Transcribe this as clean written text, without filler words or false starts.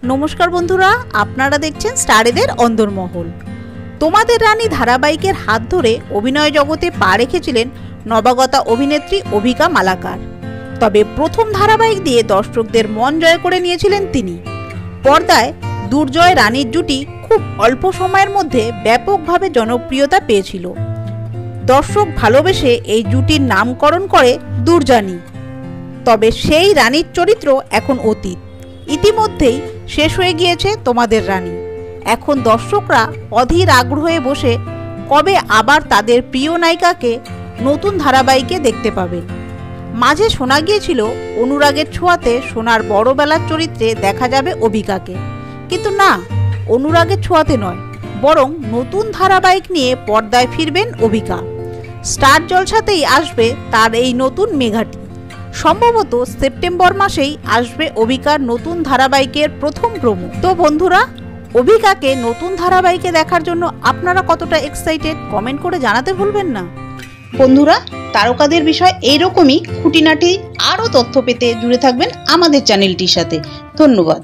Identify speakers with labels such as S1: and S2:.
S1: নমস্কার বন্ধুরা, আপনারা দেখছেন স্টারেদের অন্দরমহল। তোমাদের রানী ধারাবাহিকের হাত ধরে অভিনয় জগতে পা রেখেছিলেন নবাগতা অভিনেত্রী অভিকা মালাকার। তবে প্রথম ধারাবাহিক দিয়ে দর্শকদের মন জয় করে নিয়েছিলেন তিনি। পর্দায় দুর্জয় রানীর জুটি খুব অল্প সময়ের মধ্যে ব্যাপকভাবে জনপ্রিয়তা পেয়েছিল। দর্শক ভালোবেসে এই জুটির নামকরণ করে দুর্জানি। তবে সেই রানীর চরিত্র এখন অতীত। ইতিমধ্যেই শেষ হয়ে গিয়েছে তোমাদের রানী। এখন দর্শকরা অধীর আগ্রহে বসে কবে আবার তাদের প্রিয় নায়িকাকে নতুন ধারাবাহিকে দেখতে পাবেন। মাঝে শোনা গিয়েছিল অনুরাগের ছোঁয়াতে সোনার বড়বেলার চরিত্রে দেখা যাবে অভিকাকে, কিন্তু না, অনুরাগের ছোঁয়াতে নয়, বরং নতুন ধারাবাহিক নিয়ে পর্দায় ফিরবেন অভিকা। স্টার জলসাতেই আসবে তার এই নতুন মেঘাটি। সম্ভবত সেপ্টেম্বর মাসেই আসবে অভিকার নতুন ধারাবাহিকের প্রথম প্রোমো। তো বন্ধুরা, অভিকাকে নতুন ধারাবাহিকে দেখার জন্য আপনারা কতটা এক্সাইটেড কমেন্ট করে জানাতে ভুলবেন না।
S2: বন্ধুরা, তারকাদের বিষয় এইরকমই খুঁটিনাটি আরও তথ্য পেতে জুড়ে থাকবেন আমাদের চ্যানেলটির সাথে। ধন্যবাদ।